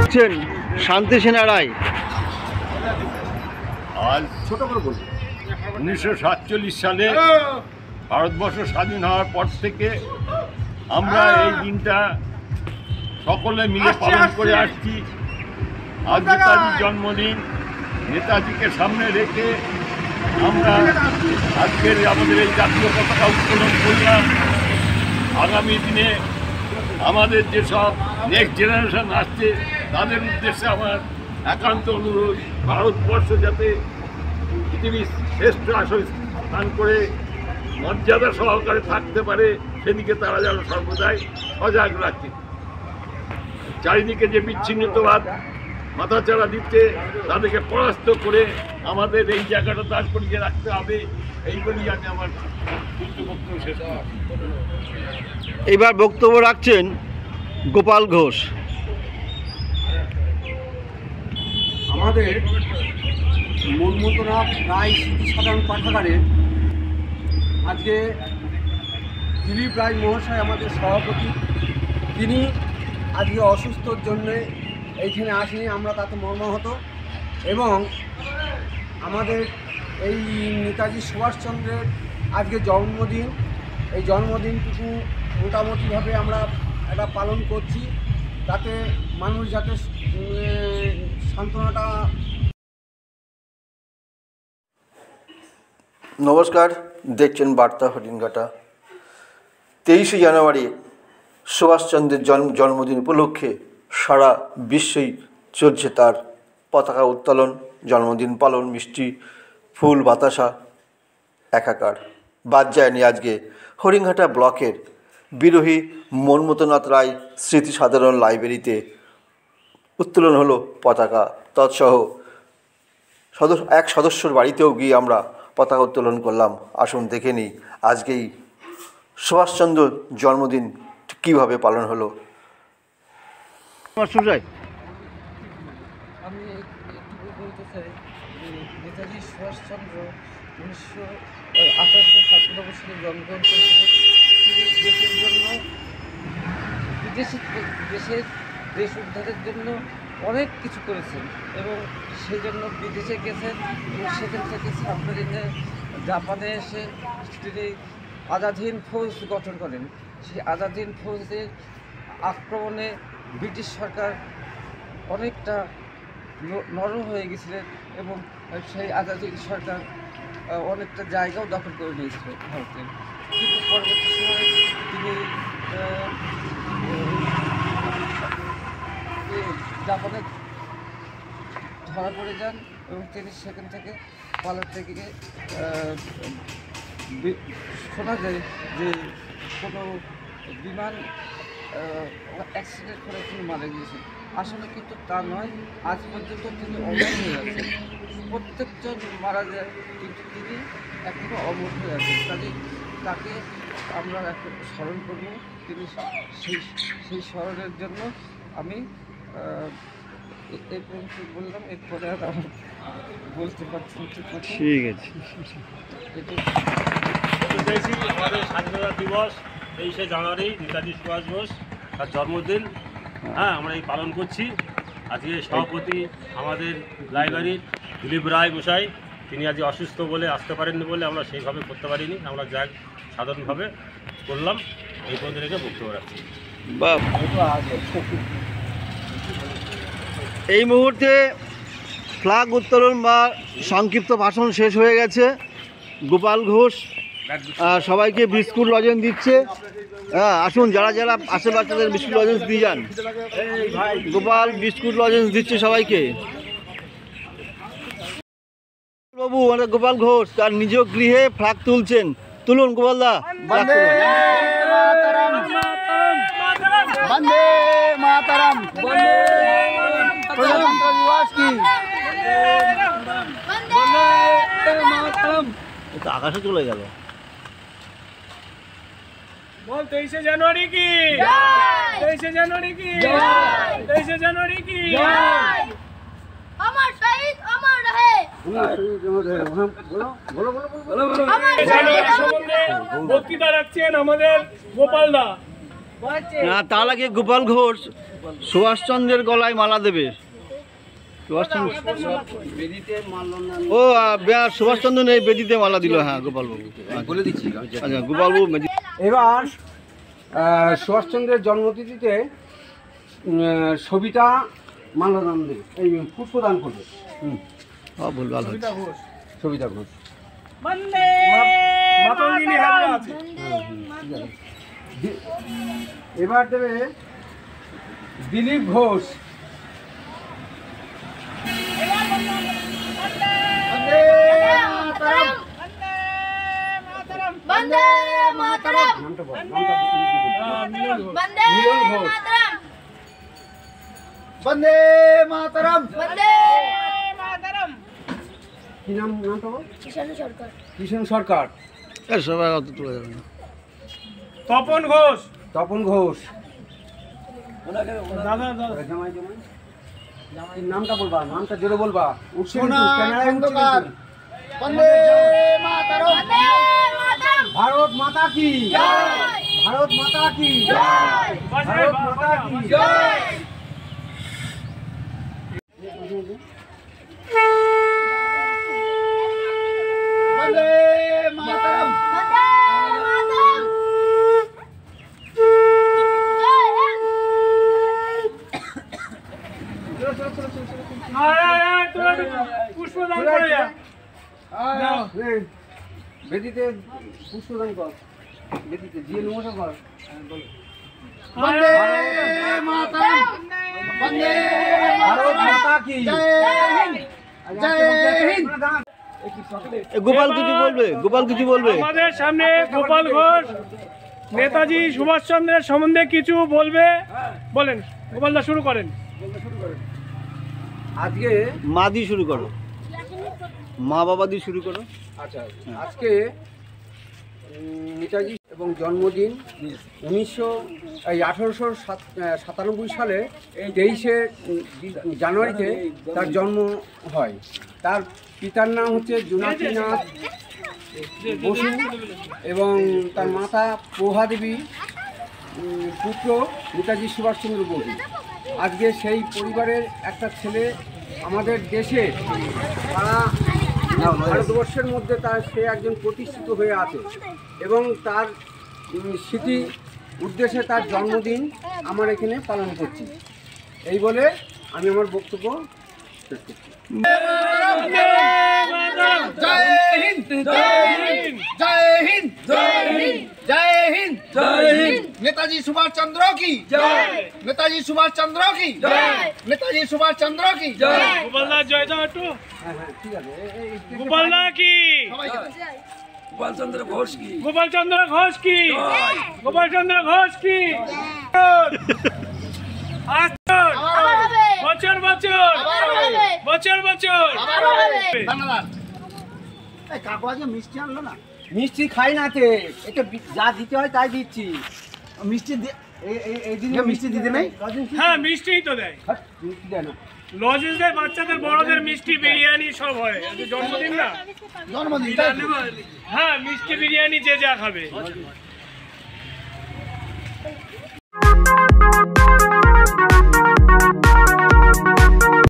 করছেন শান্তি সেনা রায়? আজ 1947 সালে ভারতবর্ষ স্বাধীন হওয়ার পর থেকে আমরা এই দিনটা সকলে মিলে পালন করে আসছি। আজ নেতাজির জন্মদিন, নেতাজিকে সামনে রেখে আমরা আজকের আমাদের এই জাতীয় পতাকা উত্তোলন করলাম। আগামী দিনে আমাদের যেসব নেক্সট জেনারেশন আসছে তাদের উদ্দেশ্যে আমার একান্ত অনুরোধ, ভারতবর্ষ যাতে পৃথিবীর শ্রেষ্ঠ আসন স্থান করে মর্যাদা সহকারে থাকতে পারে সেদিকে তারা যেন সর্বদাই সজাগ রাখে। চারিদিকে যে বিচ্ছিন্নতাবাদ মাথাচাড়া দিচ্ছে তাদেরকে পরাস্ত করে আমাদের এই জায়গাটা দাঁড় করিয়ে রাখতে হবে, এই বলেই আমি আমার বক্তব্য শেষ করছি। এইবার বক্তব্য রাখছেন গোপাল ঘোষ। আমাদের মনমতনাথ রায় স্মৃতি সাধারণ পাঠাগারে আজকে দিলীপ রায় মহাশয় আমাদের সভাপতি, তিনি আজকে অসুস্থর জন্যে এইখানে আসেনি, আমরা তাতে মর্মাহত। এবং আমাদের এই নেতাজি সুভাষচন্দ্রের আজকে জন্মদিন, এই জন্মদিনটুকু মোটামুটিভাবে আমরা এটা পালন করছি, তাতে মানুষ যাতে সান্ত্বনাটা। নমস্কার, দেখছেন বার্তা হরিণঘাটা। 23শে জানুয়ারি সুভাষচন্দ্রের জন্মদিন উপলক্ষে সারা বিশ্বেই চলছে তার পতাকা উত্তোলন, জন্মদিন পালন, মিষ্টি, ফুল, বাতাসা একাকার। বাদ যায়নি আজকে হরিণঘাটা ব্লকের বিরোহী মনমতনাথ রায় স্মৃতি সাধারণ লাইব্রেরিতে উত্তোলন হলো পতাকা। তৎসহ এক সদস্যর বাড়িতেও গিয়ে আমরা পতাকা উত্তোলন করলাম। আসুন দেখে নিই আজকেই সুভাষচন্দ্র জন্মদিন কীভাবে পালন হলো। আমি একটু বলতে চাই যে নেতাজি সুভাষচন্দ্র 1897 সালে জন্মগ্রহণ করেছিলেন। তিনি দেশের জন্য দেশ উদ্ধারের জন্য অনেক কিছু করেছেন এবং সেই জন্য বিদেশে গেছেন এবং সেখান থেকে সাবমেরিনে জাপানে এসে তিনি আজাদ হিন্দ ফৌজ গঠন করেন। সেই আজাদ হিন্দ ফৌজের আক্রমণে ব্রিটিশ সরকার অনেকটা নরম হয়ে গেছিলেন এবং সেই আজাদ হিন্দ সরকার অনেকটা জায়গাও দখল করে নিয়েছিল ভারতের। কিন্তু পরবর্তী সময়ে তিনি জাপানে ধরা পড়ে যান এবং তিনি সেখান থেকে পালাতে গিয়ে শোনা যায় যে কোনো বিমান অ্যাক্সিডেন্ট করে তিনি মারা গিয়েছেন। আসলে কিন্তু তা নয়, আজ পর্যন্ত তিনি অমর হয়ে আছেন। প্রত্যেকজন মারা যায় কিন্তু তিনি এখনও অমর হয়ে আছেন। কাজে তাকে আমরা এখন স্মরণ করব। তিনি সেই স্মরণের জন্য আমি এই পর্যন্ত বললাম, এরপরে আর আমি বলতে পারছি না। ঠিক আছে। আমাদের স্বাধীনতা দিবস 23শে জানুয়ারি নেতাজি সুভাষ বোস তার জন্মদিন, আমরা এই পালন করছি। আজকে সভাপতি আমাদের লাইব্রেরির দিলীপ রায় গোসাই, তিনি আজ অসুস্থ বলে আসতে পারেননি বলে আমরা সেইভাবে করতে পারিনি। আমরা যাক সাধারণভাবে করলাম। এই পর্যন্ত রেখে বক্তব্য রাখছি। এই মুহূর্তে ফ্ল্যাগ উত্তোলন বা সংক্ষিপ্ত ভাষণ শেষ হয়ে গেছে। গোপাল ঘোষ সবাইকে বিস্কুট লজেন্স দিচ্ছে। আসুন, যারা যারা আশেপাশে তাদের বিস্কুট লজেন্স দিয়ে যান। গোপাল বিস্কুট লজেন্স দিচ্ছে সবাইকে। বাবু মানে গোপাল ঘোষ তার নিজ গৃহে ফ্ল্যাগ তুলছেন। তুলুন গোপালদা। বন্দে মাতরম, বন্দে প্রজাতন্ত্র দিবস কি মাতরম। এটা আকাশে চলে গেল। বল 23শে জানুয়ারি কি, 23শে জানুয়ারি কি, 23শে জানুয়ারি কি। আমার শহীদ অমর রহে। বক্তৃতা রাখছেন আমাদের গোপালদা। তার আগে গোপাল ঘোষ সুভাষচন্দ্রের গলায় মালা দেবে। সুভাষচন্দ্র ও সুভাষচন্দ্র নেই, বেদিতে মালা দিল। হ্যাঁ গোপালবাবু বলে দিচ্ছি। আচ্ছা গোপালবাবু এবার সুভাষচন্দ্রের জন্মতিথিতে সবিতা মাল্যদান দেবে, এই পুষ্পদান করবে। ভুল ভালো সবিতা ঘোষ। এবার দেবে দিলীপ ঘোষ। বন্দে মাতরম। নামটা বল, বন্দে মাতরম। বন্দে মাতরম। বন্দে মাতরম। কি নামটা বল? কিষাণ সরকার। কিষাণ সরকার। সবাই অত তোলা যাবে না। তপন ঘোষ। তপন ঘোষ। জামাই নামটা বলবা, নামটা জোরে বলবা। বন্দে মাতরম। বন্দে মাতরম। ভারত মাতা কি জয়। ভারত মাতা কি জয়। ভারত মাতা কি জয়। বন্দে মাতরম। বন্দে মাতরম। পুষ্পদান করে যা। বেদিতে পুষ্পদান কর, বেদিতে দিয়ে নমস্কার কর। বন্দে মাতরম। বন্দে ভারত মাতা কি জয় হিন্দ। গোপাল কিছু বলবে, গোপাল কিছু বলবে। আমাদের সামনে গোপাল ঘোষ নেতাজি সুভাষচন্দ্রের সম্বন্ধে কিছু বলবে। বলেন গোপাল দা, শুরু করেন। আজকে মা দিয়ে শুরু করো, মা বাবা দিয়ে শুরু করো। আচ্ছা, আজকে নেতাজি এবং জন্মদিন 1897 সালে 23শে জানুয়ারিতে তার জন্ম হয়। তার পিতার নাম হচ্ছে জোনাকিনাথ বসু এবং তার মাতা প্রভা দেবী, পুত্র নেতাজি সুভাষচন্দ্র বসু। আজকে সেই পরিবারের একটা ছেলে আমাদের দেশে সারা ভারতবর্ষের মধ্যে সে একজন প্রতিষ্ঠিত হয়ে আছে এবং তার স্মৃতি উদ্দেশ্যে তার জন্মদিন আমার এখানে পালন করছি। এই বলে আমি আমার বক্তব্য শেষ করছি। জয় হিন্দ। জয় হিন্দ। জয় হিন্দ। জয় হিন্দ। জয় হিন্দ। জয় হিন্দ। নেতাজি সুভাষচন্দ্র কি জয়। নেতাজি সুভাষচন্দ্র কি জয়। নেতাজি সুভাষচন্দ্র কি জয়। গোপাল দা জয় দাও একটু। হ্যাঁ হ্যাঁ ঠিক আছে। গোপাল দা কি, গোপালচন্দ্র ঘোষ কি, গোপালচন্দ্র ঘোষ কি। আবার হবে। বছর বছর আবার হবে। বছর বছর আবার হবে। কাকু আজকে মিষ্টি আনলো না? মিষ্টি খাই না তে, এটা যা দিতে হয় তাই দিচ্ছি। মিষ্টি এই দিনে মিষ্টি দিতে নেই? হ্যাঁ মিষ্টিই তো দেয়, মিষ্টি দেয় না। লজেন্স দেয় বাচ্চাদের, বড়দের মিষ্টি বিরিয়ানি সব হয়। জন্মদিন না, জন্মদিন হ্যাঁ মিষ্টি বিরিয়ানি যে যা খাবে।